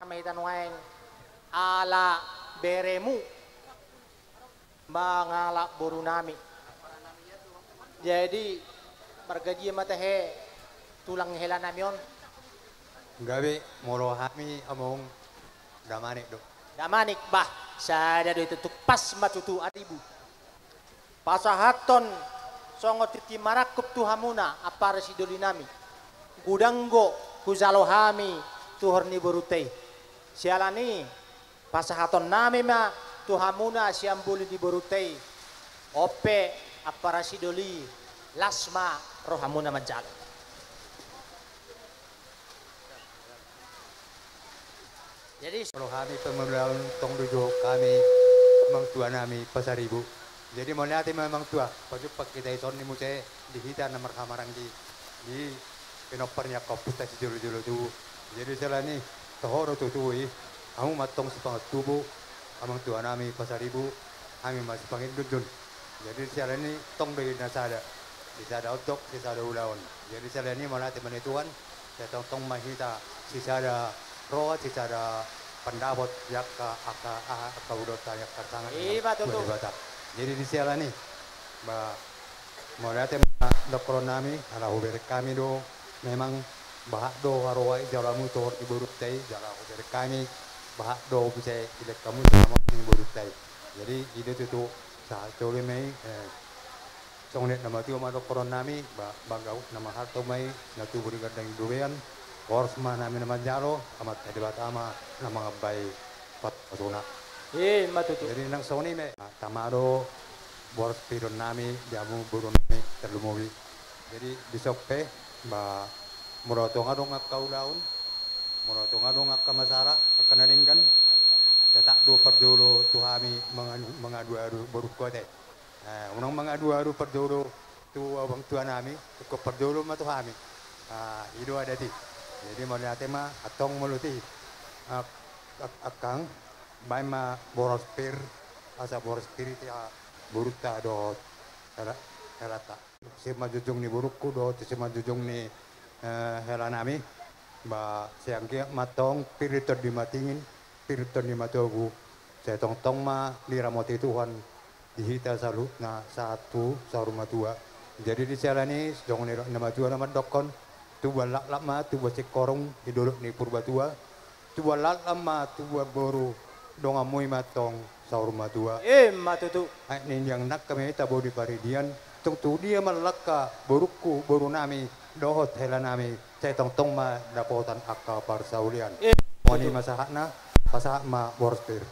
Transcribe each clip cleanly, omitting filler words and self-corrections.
may tanwain ala beremu mangala borunami. Jadi margaji matahe tulang hela namion gabi molo hami among damanik do. damanik bah sada do itu pas matutu aribu pasahaton songo titi marakup tuhamuna apa residoli nami gudanggo kuzalohami tuhorni borutei sialani pasahaton nami ma tuhamuna siambuli di borutei ope apa residoli lasma rohamuna manjal. Jadi Kalau kami pemuluan tong dujo kami mang tua nami pasaribu. Jadi mau lihat memang tua. Paju pak kita ison ni muse di hita nomor kamarang di penopernya komputer si julu tu. Jadi setelah ni tohoro tu tui. Kamu matong sepangat tubuh. Amang tua nami pasaribu. Kami masih pangin dudun. Jadi setelah ni tong dari nasada. Disada otok, disada ulawan. Jadi setelah ni mau lihat menituan. Saya tong mahita sisada roh secara pendapat yakka aka udota yakka sangat betul. jadi di sela nih ba mau lihat dokter nami ala huber kami do memang bahak do harowai jalamu tor iburut tei jala huber kami bahak do bisa ilek kamu sama iburut tei jadi ide itu saat coli mei songnet nama tu ma dokter nami ba bagau nama harto mai natu buri gadang duwean Korsma namin naman jalo, amat tadi batama nama bay pat patuna. Matutu. Jadi nang soni me tamaro boros piron nami jamu burun nami terlumuwi. Jadi disope ba murotong adong akau daun, murotong adong akamasara akan naringgan. Cetak do perdulu tuhami mengadu-adu buruk kote. Unang mengadu-adu perdulu tu abang tua nami, cukup perdulu ma tuhami. Itu ada di. Jadi mau lihat tema atong meluti akang bayi ma boros pir asa boros pir ya buruta do helata si majujung ni burukku do si majujung ni helanami ba siang kia matong piritor di matingin piritor di matogu saya tong ma liramoti Tuhan dihita salu na satu saruma tua jadi di jalani dong ni nama tua nama dokon tu balak lama tu bocek korong hidolok ni purba tua tu balak lama tu boru dong amui matong saur matua matutu ni yang nak kami tabo di paridian tung tu dia malaka boruku boru nami dohot hela nami saya tong ma dapotan akka parsaulian moni masahakna pasahak ma borspir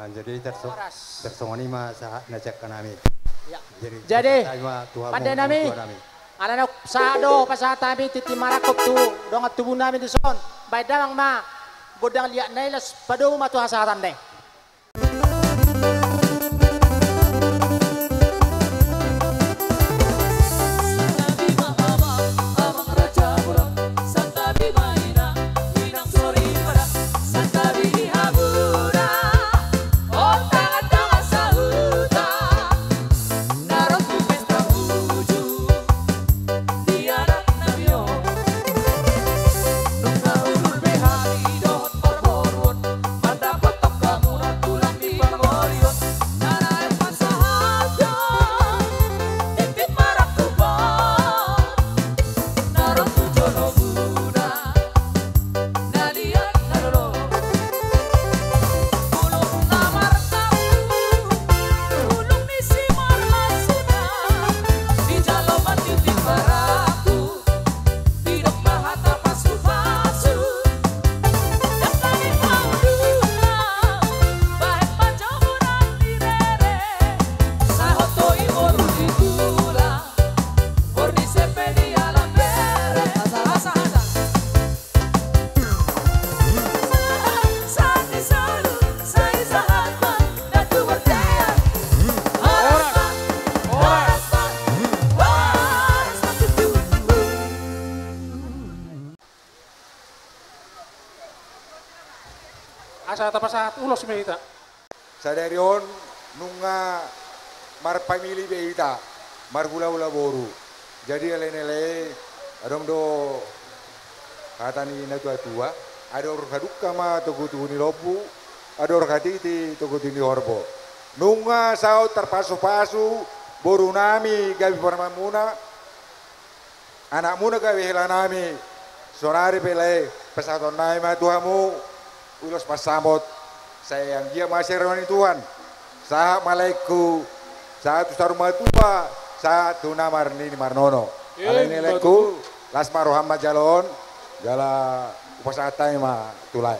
jadi tersongoni mah sahat najak kanami. Ya. Jadi pada nami, anak sado pasat nami titi marakop tu dongat tubuh nami tu son. Baik damang ma bodang liat nailas padu ma tu hasatan deh. Asa tapasat ulos mereka. sadarion nunga mar pamili beita mar gula-gula boru. Jadi ele-ele adong do katani na tua-tua, ada orang kaduka ma togutu ni lopu, ada orang katiti togutu ni horbo. Nunga sao terpasu-pasu boru nami gabi paramamuna, anak muna gabi hela nami, sonari pelai pesaton nai ma Tuhamu, ulos pasamot, saya yang dia masih ramani Tuhan, saha malaiku, saat usaruma tua, saat tunamar ni marnono, ala ini leku, lasma rohamma jalon, jala upasatai ma tulai.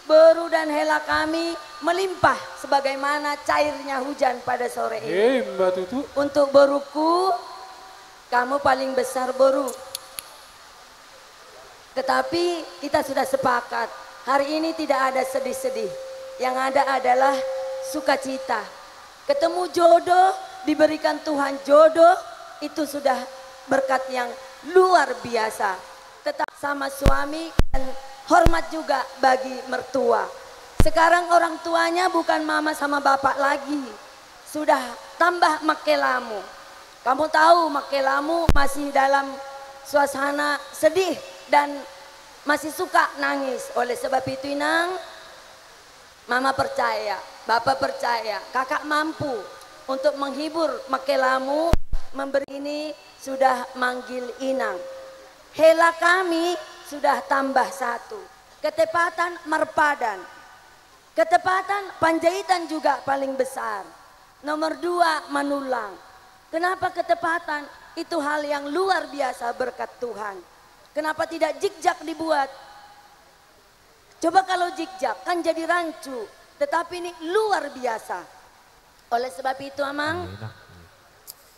Beru dan hela kami melimpah sebagaimana cairnya hujan pada sore ini. Mbak Tutu. Untuk beruku, kamu paling besar beru. Tetapi kita sudah sepakat, hari ini tidak ada sedih-sedih. Yang ada adalah sukacita. Ketemu jodoh, diberikan Tuhan jodoh, itu sudah berkat yang luar biasa. Tetap sama suami dan hormat juga bagi mertua. Sekarang orang tuanya bukan mama sama bapak lagi. Sudah tambah makelamu. Kamu tahu makelamu masih dalam suasana sedih dan masih suka nangis. Oleh sebab itu Inang, mama percaya, bapak percaya, kakak mampu untuk menghibur makelamu. Memberi ini sudah manggil Inang. Hela kami sudah tambah satu, ketepatan merpadan, ketepatan panjaitan juga paling besar. Nomor 2 manulang. Kenapa ketepatan? Itu hal yang luar biasa berkat Tuhan. Kenapa tidak jikjak dibuat? Coba kalau jikjak kan jadi rancu, tetapi ini luar biasa. Oleh sebab itu Amang,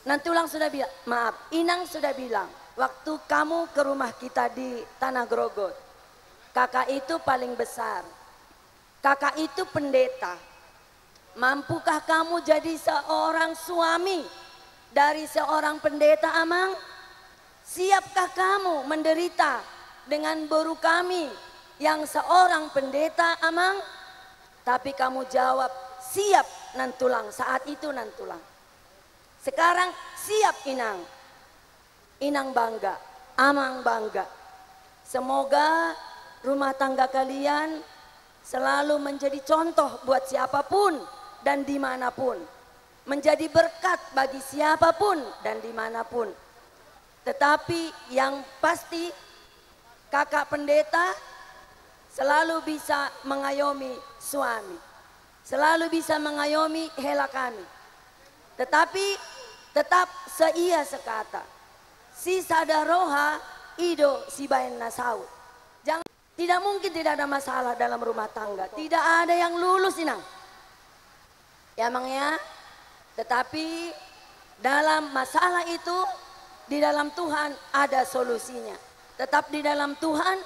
Nantulang sudah bilang, maaf, Inang sudah bilang, waktu kamu ke rumah kita di Tanah Grogot, kakak itu paling besar. Kakak itu pendeta. Mampukah kamu jadi seorang suami dari seorang pendeta Amang? Siapkah kamu menderita dengan beru kami yang seorang pendeta Amang? Tapi kamu jawab, siap Nantulang, saat itu Nantulang. Sekarang siap Inang. Inang bangga, Amang bangga. Semoga rumah tangga kalian selalu menjadi contoh buat siapapun dan dimanapun. Menjadi berkat bagi siapapun dan dimanapun. Tetapi yang pasti kakak pendeta selalu bisa mengayomi suami. Selalu bisa mengayomi hela kami. Tetapi tetap seia sekata. Si sadaroha ido si bain nasau. Jangan, tidak mungkin tidak ada masalah dalam rumah tangga. Tidak ada yang lulus Inang. Ya Mang ya. Tetapi dalam masalah itu di dalam Tuhan ada solusinya. Tetap di dalam Tuhan,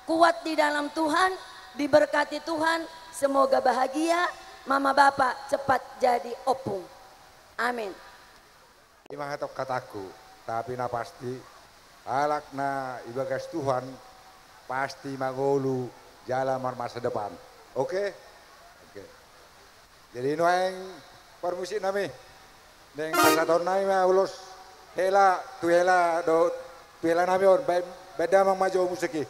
kuat di dalam Tuhan, diberkati Tuhan. Semoga bahagia, mama bapak cepat jadi opung. Amin. Imang hatok kataku, tapi na pasti alak na ibagas Tuhan pasti magolu jalan masa depan. Oke? Oke. Jadi ino yang permusik nami. Deng pasaton nai ma ulos hela tu hela nami on beda mang maju musiki.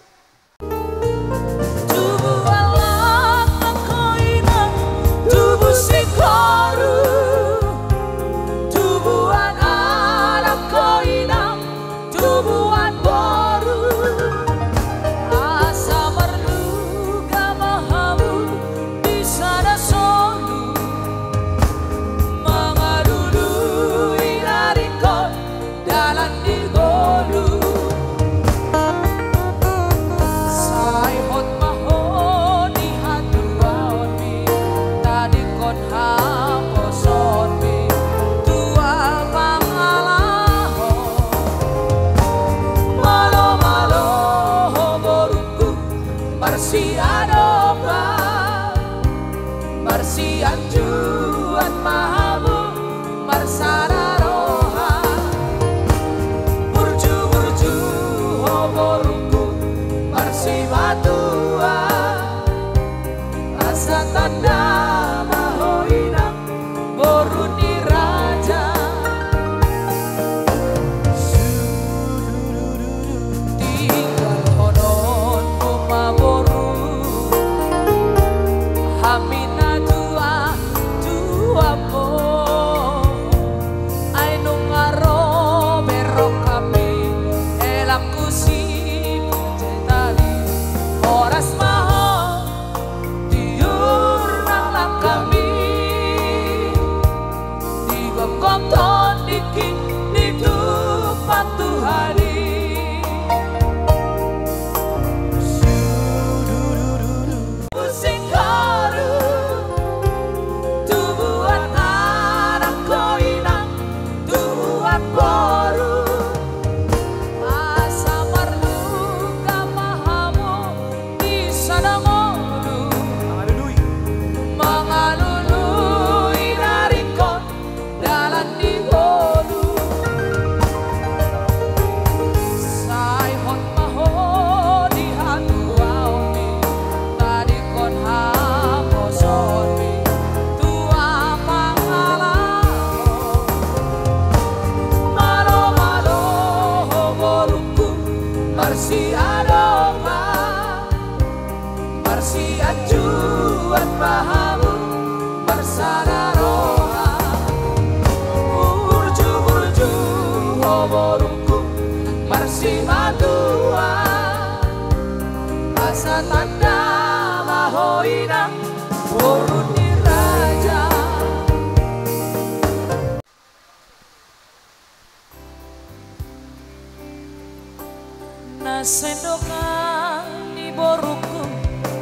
Sendokan di boruku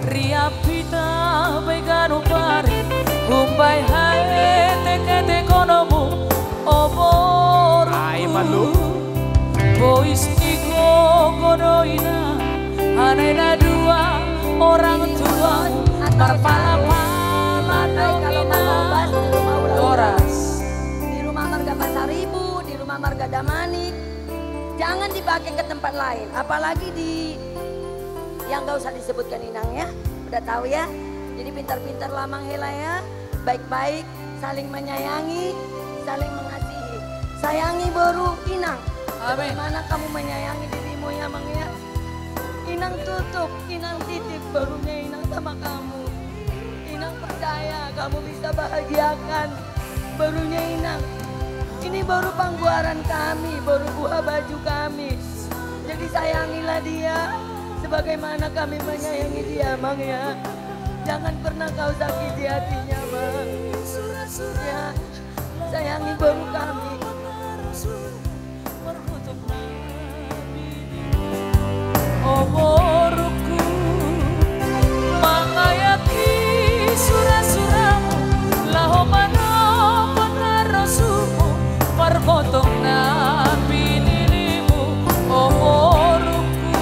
riapita begano pare umbai hae teke konomu oboru ai malu bois iko godoina anena dua orang tua marpala-pala doina oras di rumah Marga Pasaribu, di rumah Marga Damanik. Jangan dipakai ke tempat lain, apalagi di yang gak usah disebutkan Inang ya, udah tahu ya. Jadi pintar-pintar lamang hela ya, baik-baik, saling menyayangi, saling mengasihi. Sayangi baru Inang, bagaimana kamu menyayangi dirimu ya Mang ya. Inang tutup, Inang titip barunya Inang sama kamu. Inang percaya kamu bisa bahagiakan barunya Inang. Ini baru pangguaran kami, baru buah baju kami. Jadi sayangilah dia sebagaimana kami menyayangi dia, Mang ya. Jangan pernah kau sakiti hatinya, Mang. Ya, sayangi baru kami. Oh boruku mangayaki surah-surahmu lahomano pengarosumu parpotong na pinilimu oh boruku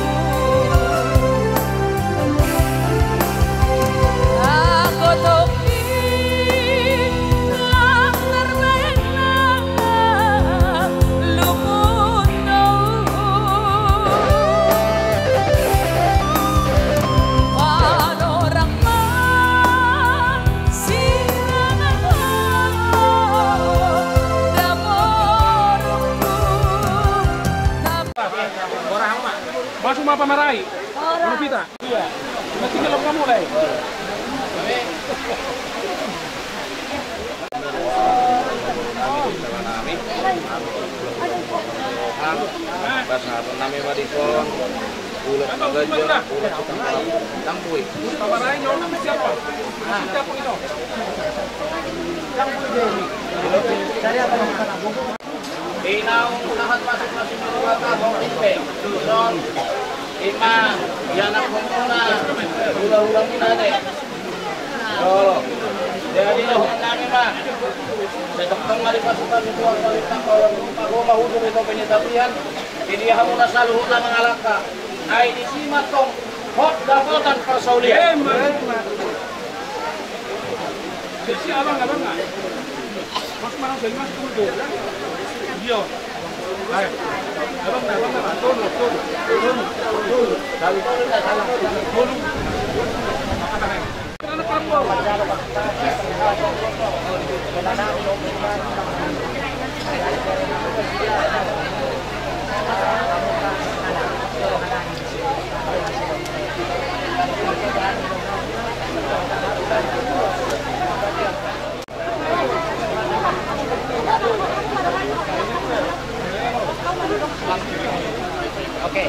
aku topi lang terbena lu mau apa marahi? Mau pita? Iya. Nanti kalau kamu mulai. Pas nami madikon, ulat gajah, ulat setengah, tangkui. Marahi nyo nama siapa? Siapa itu? Dari apa yang kena? Inaw unahan masuk-masuk di luar kabong rimpe. Susun, ima, yanak kumuna, ulang-ulang ina deh. Oh, jadi loh nami mah. Sedoktong mali pasukan itu balitang kalau aku mahudul itu penyetapian. Jadi hamuna saluhuna mengalaka. Ai di simatong hot dapotan persaulian. Sisi abang nggak? Mas mana sih mas tuh? Iya. Ayo. Abang turun. Kali Turun. Karena kamu. Oke.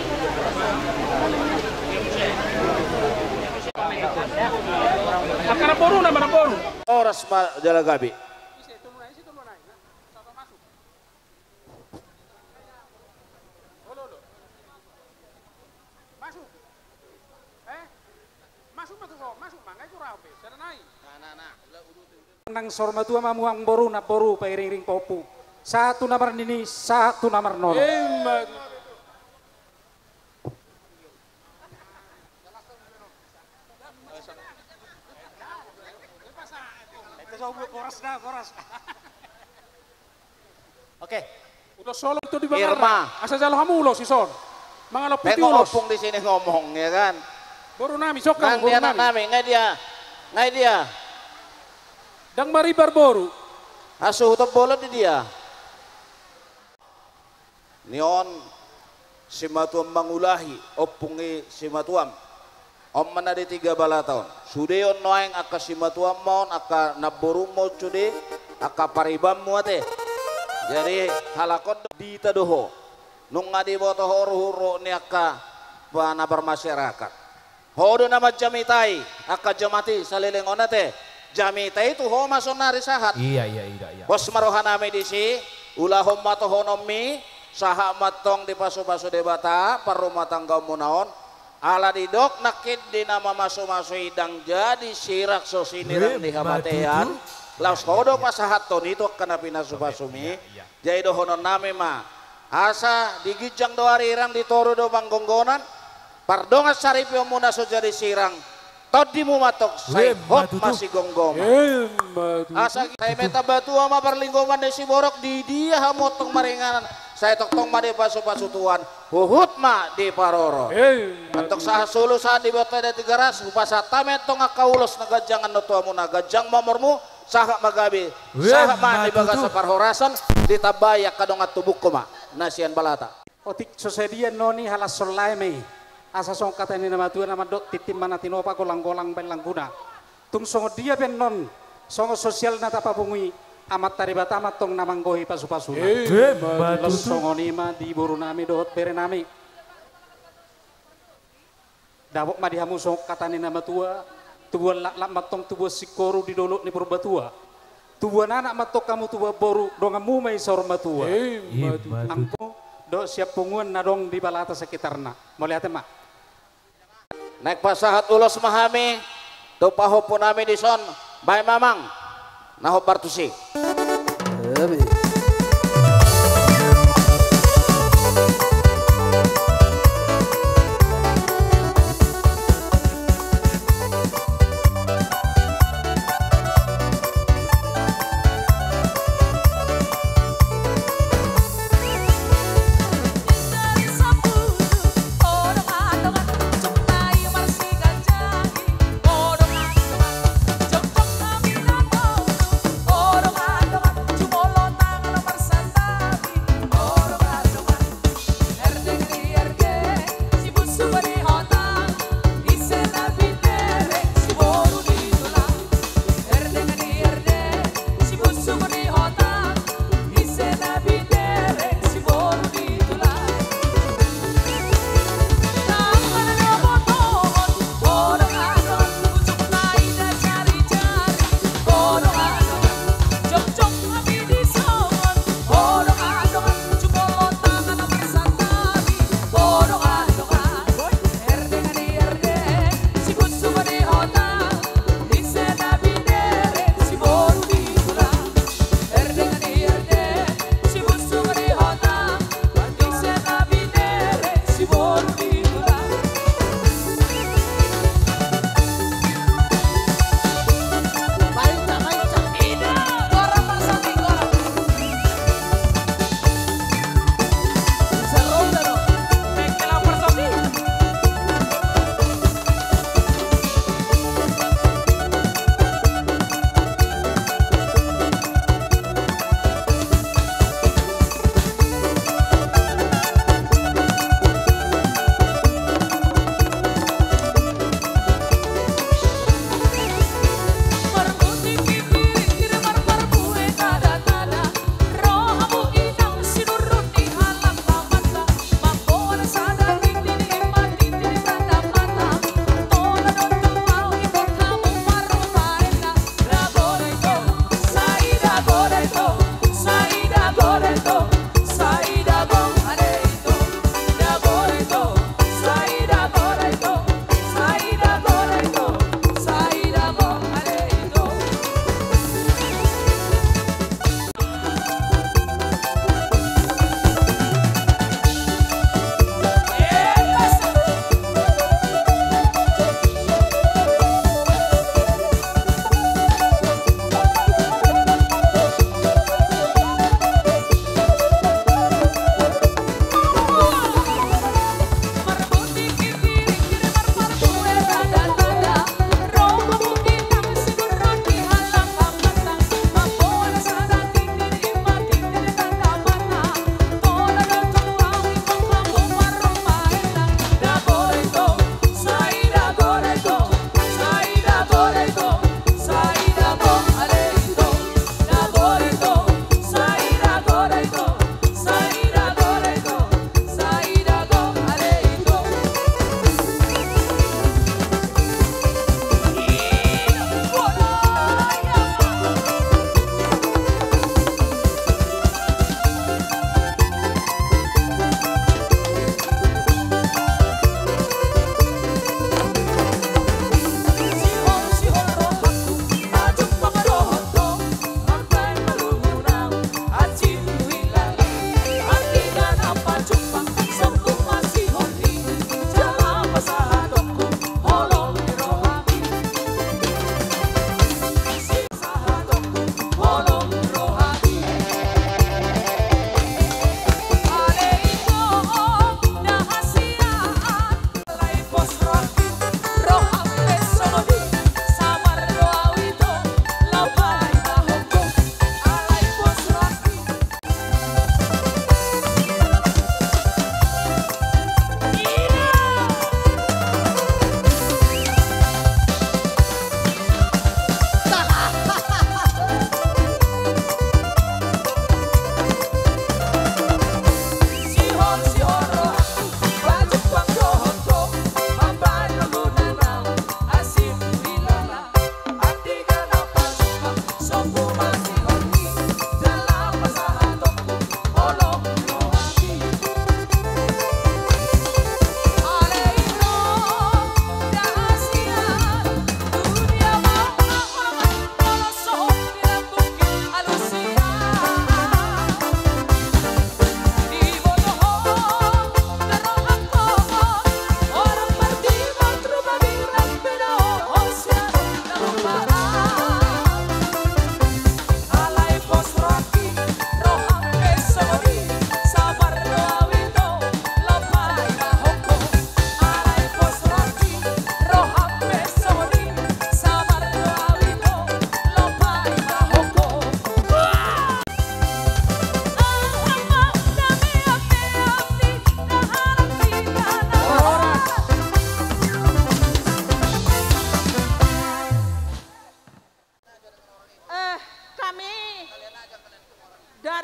Akara boru na mana boru? Oras Jalagabi. Nang sormatua mamuang boru na boru pairing popu. Satu nomor ini, satu nomor nol. Oke. Udah solo itu di bawah. Irma. Asal jalan kamu ulo si son. Mangalap putih Tengok ulos. opung di sini ngomong ya kan. Boru nami sok Nang boru dia nak nami. nami, ngai dia. Dang maribar boru. Asuh utap bola di dia. Nion si matuam mangulahi opungi si matuam. Om mana di 3 balataon. Sudeyon noeng aka si matuam mon aka naboru mo cude aka paribam muate. Jadi halakon di tadoho. Nung ngadi boto horo ni aka panabar masyarakat. Hodo nama jamitai aka jamati saliling onate. Jamitai itu ho masonari sahat. Iya. Bos marohan nami di si ulahom matohonomi saha matong di pasu-pasu debata parumah tangga munaon ala didok nakid di nama masu-masu hidang jadi sirak sosinirang di habatean laos hodo pasahat ton itu kena pinasupasumi jadi dohonon nami mah asa digijang doarirang ditoro do banggonggonan pardongas saripyo muna so jadi sirang todi mu matok say hot masih gonggoma asa saya meta batu ama perlinggoman di si borok di dia hamotong maringanan saya toktong ma di pasu-pasu tuan huhut ma di paroro untuk sah sulu sah di bata di 300 upasa tamet tong akaulos nagajangan no tuamu nagajang mamormu sah magabi sah ma di baga sa parhorasan ditabayak kadongat tubuk ko ma nasian balata Otik sosedian noni halas solaime asa song kata ini nama tuan nama dot titim mana tinopa golang-golang belang guna tung songo dia ben non songo sosial nata papungui amat taribata amat tong namanggohi pasu-pasu lalu songo nima di boru nami dot bere nami dawok ma dihamu song kata ini nama tua tubuan lak matong tubuan sikoru di dolok ni purbatua tubuan anak matok kamu tubuan boru dongamu mai sorma tua angko do siap punguan nadong di balata sekitarna mau lihat mak naik pasahat ulos mahami to pahopo nami di son bay mamang nahop bartusi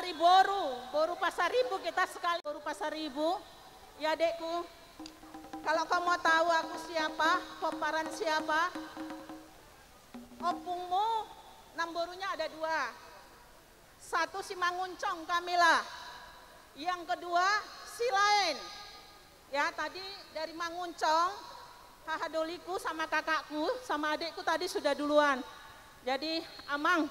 dari Boru Pasaribu kita sekali, Boru Pasaribu. Ya adekku, kalau kamu mau tahu aku siapa, Poparan siapa, opungmu, Namborunya ada 2. Satu si Manguncong Kamila, yang kedua si lain. Ya tadi dari Manguncong, Hahadoliku sama kakakku, sama adekku tadi sudah duluan. Jadi Amang,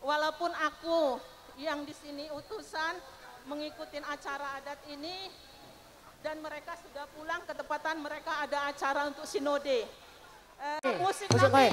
walaupun aku yang di sini utusan mengikuti acara adat ini dan mereka sudah pulang, ketepatan mereka ada acara untuk sinode. Musik nanti.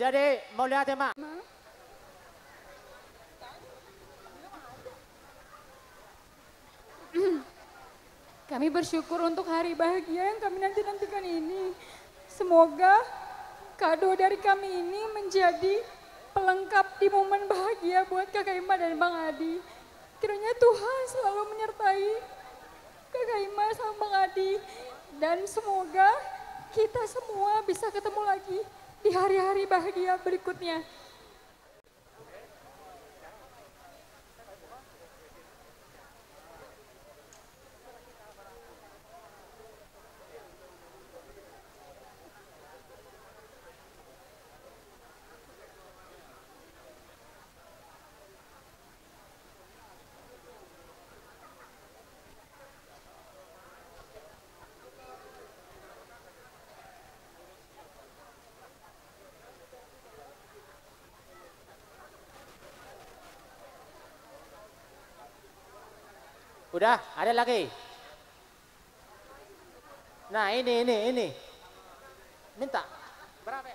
Jadi mau lihat ya Mak? Kami bersyukur untuk hari bahagia yang kami nanti-nantikan ini. Semoga kado dari kami ini menjadi pelengkap di momen bahagia buat Kakak Ima dan Bang Adi. Kiranya Tuhan selalu menyertai Kakak Ima sama Bang Adi. Dan semoga kita semua bisa ketemu lagi di hari-hari bahagia berikutnya. Udah, ada lagi. Nah, ini. Minta. Berapa?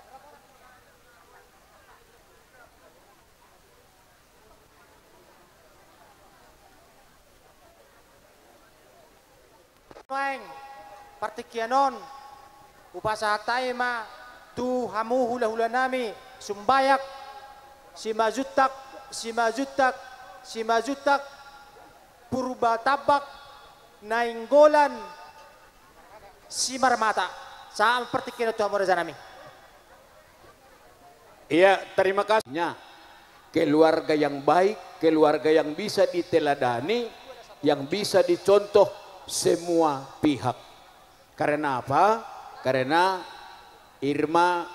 Maeng, partikianon, upasahatay ma, tu hamu hula-hula nami, sumbayak, simajutak, purba tabak, nainggolan, simarmata. Sa partikianon tu hamu nami. Iya, terima kasihnya. Keluarga yang baik, keluarga yang bisa diteladani, yang bisa dicontoh semua pihak. Karena apa? Karena Irma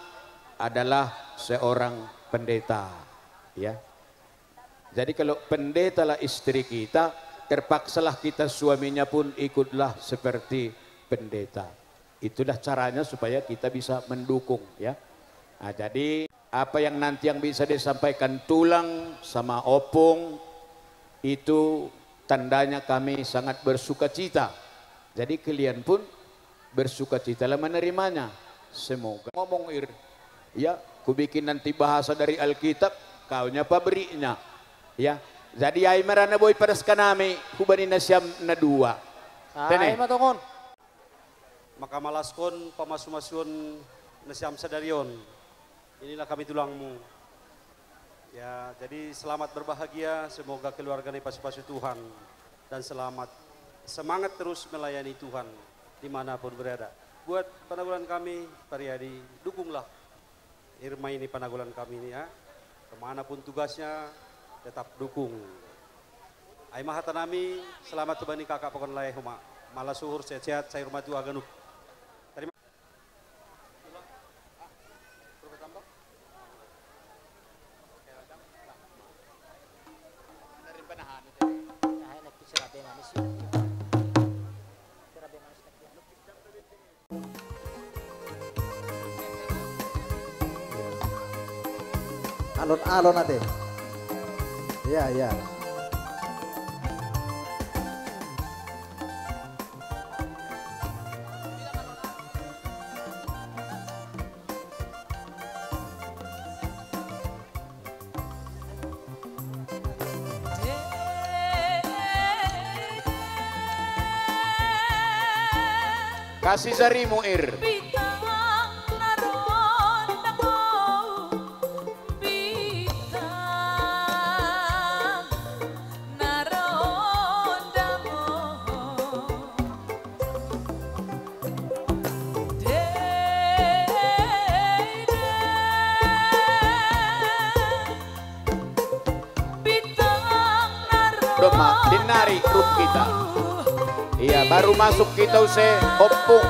adalah seorang pendeta, ya. Jadi kalau pendeta lah istri kita, terpaksalah kita suaminya pun ikutlah seperti pendeta. Itulah caranya supaya kita bisa mendukung ya. Nah, jadi apa yang nanti yang bisa disampaikan Tulang sama Opung itu tandanya kami sangat bersukacita. Jadi kalian pun bersukacitalah menerimanya. Semoga ngomong ya, ku bikin nanti bahasa dari Alkitab, kaunya pabriknya ya. Jadi ay marana boy paras kanami hubanin na siyam na dua. Ay matongon. Maka malaskon pamasumasyon na siyam sadarion. Inilah kami tulangmu. Ya, jadi selamat berbahagia, semoga keluarga ini pasti Tuhan dan selamat. Semangat terus melayani Tuhan dimanapun berada. Buat panagulan kami, Pariyadi, dukunglah Irma ini panagulan kami ini ya. Kemanapun tugasnya, tetap dukung. Ay mahatanami, selamat tubani kakak pokon lay huma. Malah suhur sehat-sehat, saya rumah tua ganuk. Terima alon-alon ate. Iya, iya. Kasih sarimu Ir. Doma, dinari grup kita. Iya, baru masuk kita usai Opung.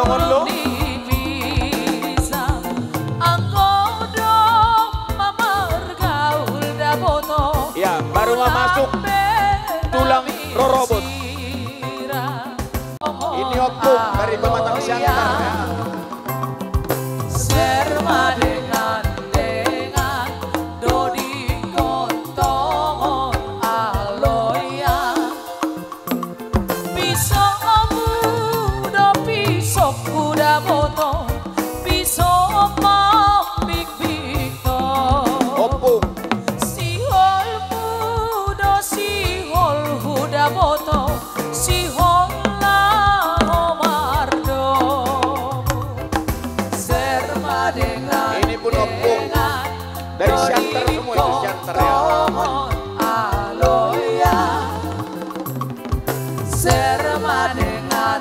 Nongon lo. Ya, baru masuk tulang rorobot. Ini opung dari Pematang Siantar ya. Serma dengan dodi kontongon aloya pisau muda pisau kuda botong pisau mambik bikto opung sihol muda sihol kuda botong sihol ini pun opung dari Siantar semua itu Siantar ya. Aloya serma dengan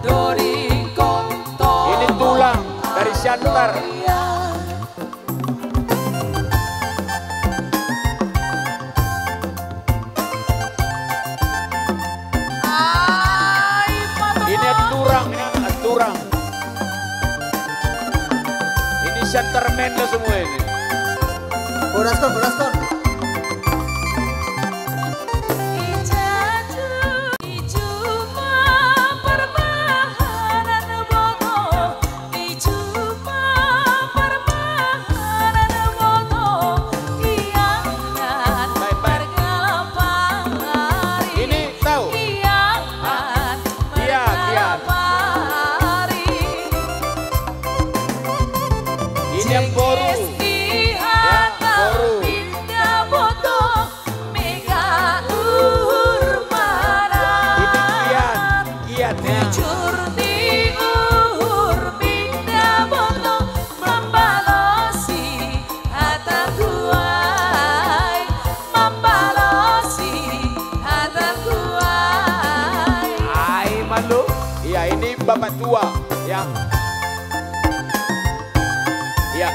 dori kontong. Ini tulang dari Siantar. Ini turang, ini turang. Ini Siantar Menda semua ini. Boraskon, boraskon. Yang boru, ya, boru. Ini kiat ya. Ai malu, iya ini bapak tua ya. Ya.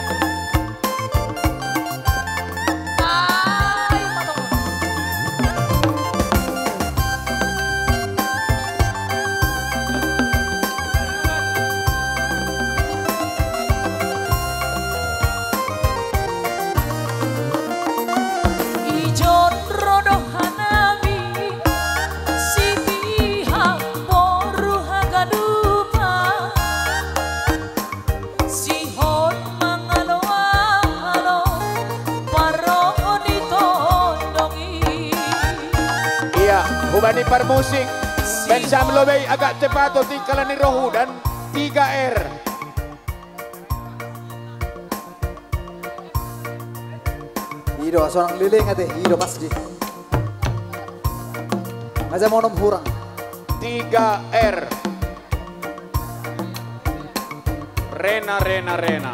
Ijon rodoh hanabi si pihak boru hagadupa si hon mangalo-alo paro ditondongi. Iya, hubani par musik. Ben samlobey agak cepat di kalani rohu dan 3R. Ido seorang liling ate, ido pasji. Aja mau nom hurang. 3R. Rena, Rena, Rena.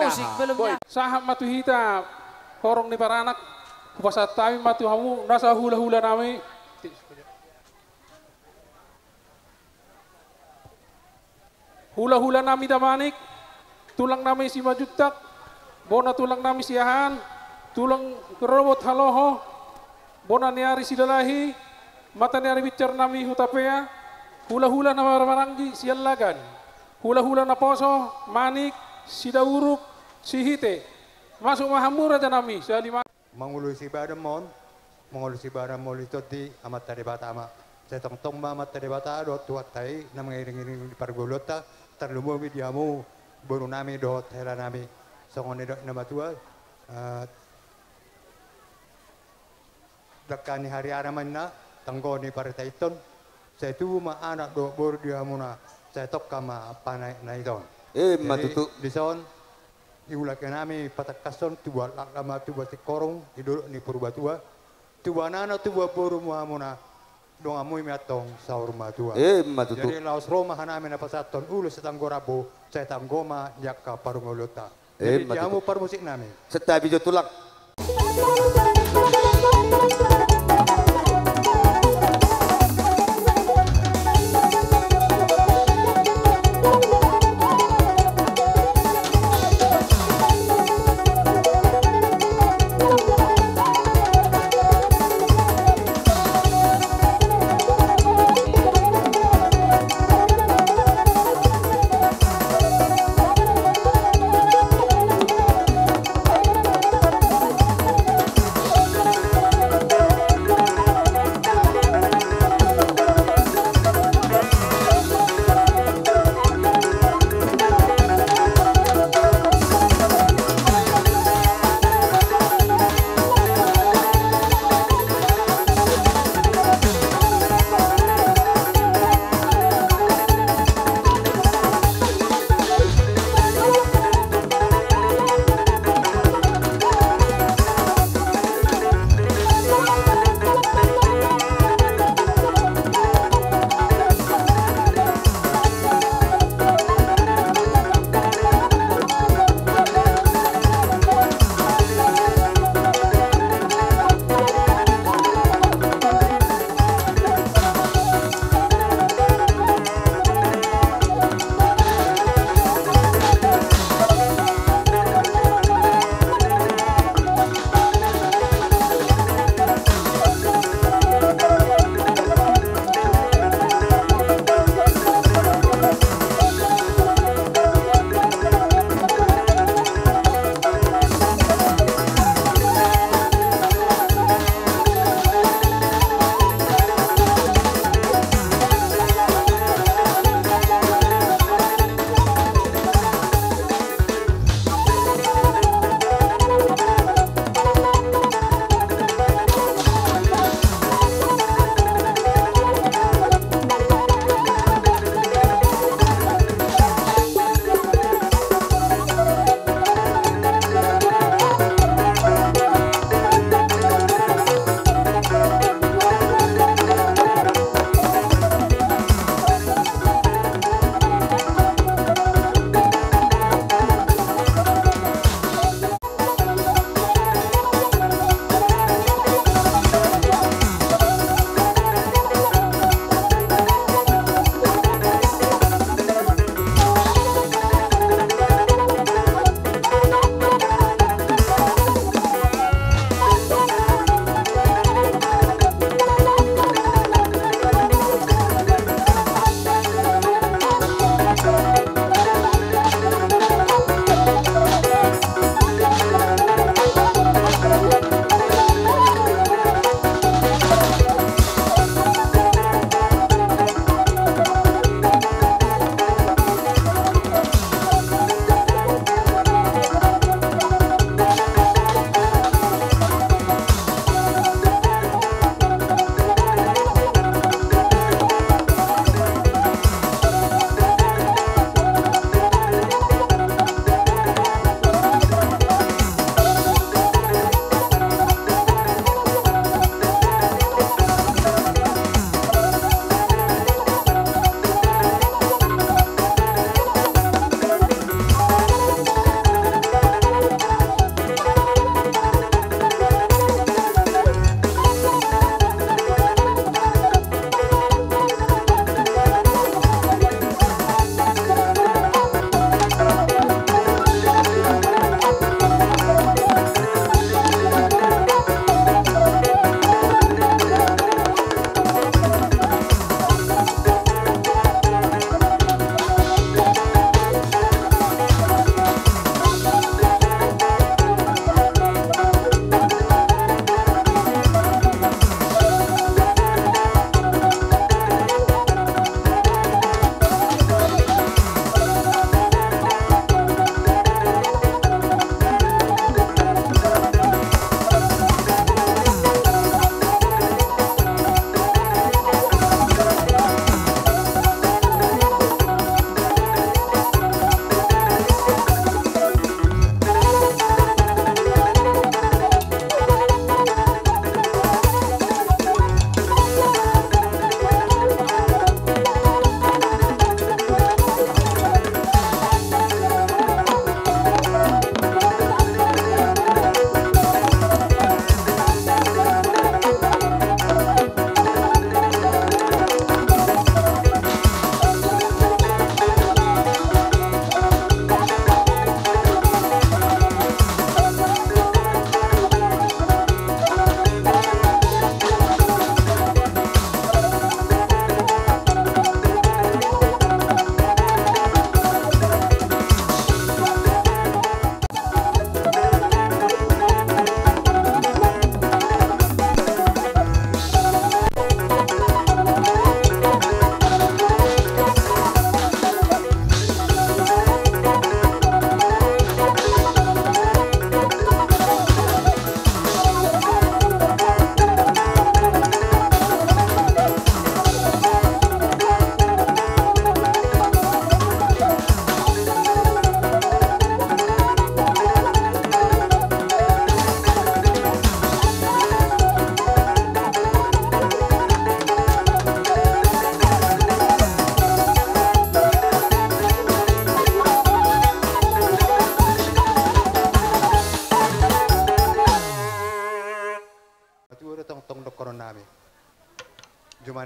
musik belum. Sahab matuhita horong ni para anak kupasat kami matuhamu nasa hula-hula nami. Hula-hula nami damanik, tulang nami si majutak, bona tulang nami siahan, tulang robot haloho, bona niari sidalahi, mata niari bicar nami hutapea, hula-hula nama maranggi sialagan, hula-hula na poso, manik, sidauruk, sihite, masuk mahamura nami, salima. Mangulu si badamon, mangulu si badamon itu di amat tadi batama. Saya tong amat tadi bata do tuat tai, nama iring-iring di pargolota, terlumui diamu, baru nami do hela nami, songon do nama tua. Dakani hari aramanna, tanggoni partai itu, saya tu ma anak do baru diamuna, saya tok kama panai naidon. Matutu. Di son, iulakan nami patakason tua lama tua sikorong, idul ni purbatua, tua nana tua baru muamuna. Dong amoy miatong sa urma tua. Matutu. Jadi laos Roma hanami na pasaton ulo sa tanggorabo, sa tanggoma yaka parungolota. Jadi diamu parmusik nami. Setabi jo tulak.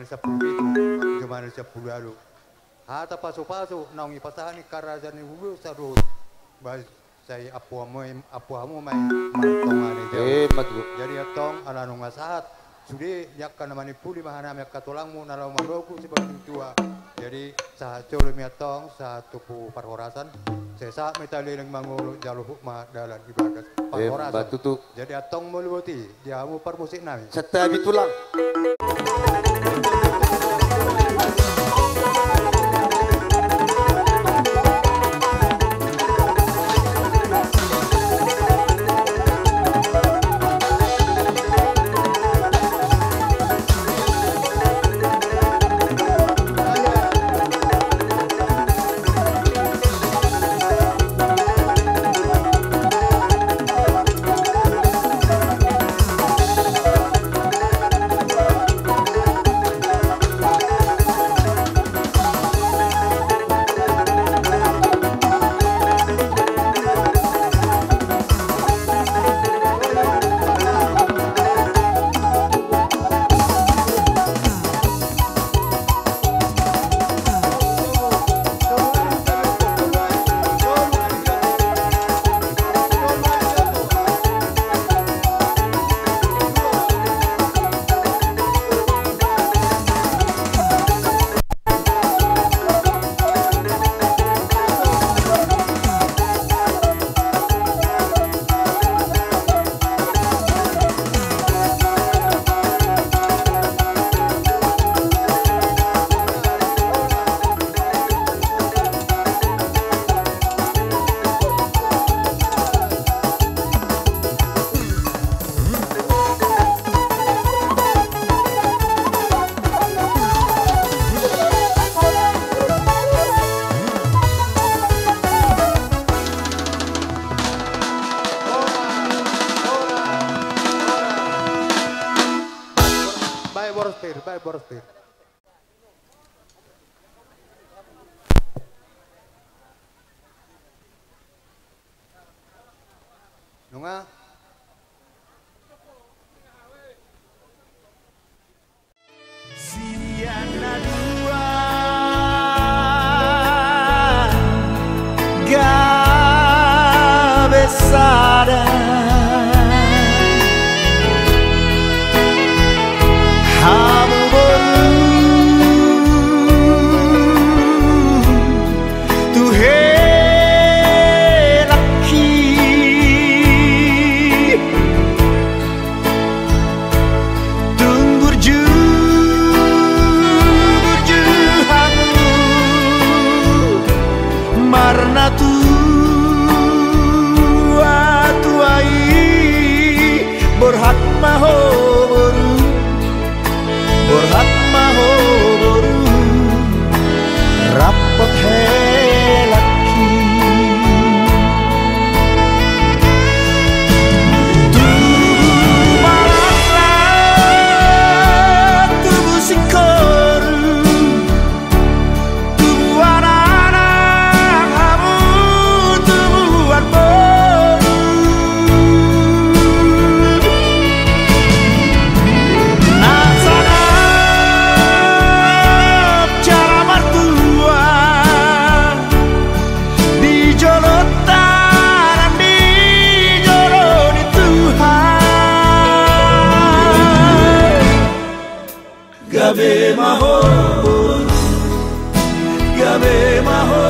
manusia 10 itu, jo manusia 10 lalu. Hata paso-paso naungi patahani karajani hulu sarut. Bas saya apuamu mai mantongane jauh. Jadi atong ala nung asahat. Sudah yakkan namani puli mahana mek katolangmu nalau mandoku seperti tua. Jadi saat colo miatong saat tupu parhorasan. Saya saat metaliling mangulu jalur hukma dalam ibadah parhorasan. Jadi atong meluati diamu parmusik nami. Setiap tulang. Borostir. Nunga. Siana dua gabesada hamu baru Tuhan laki tunggu marna tua tuai berhak maho boru rapot helaki tubuh malah tubuh sikor tubuh anak gabe maho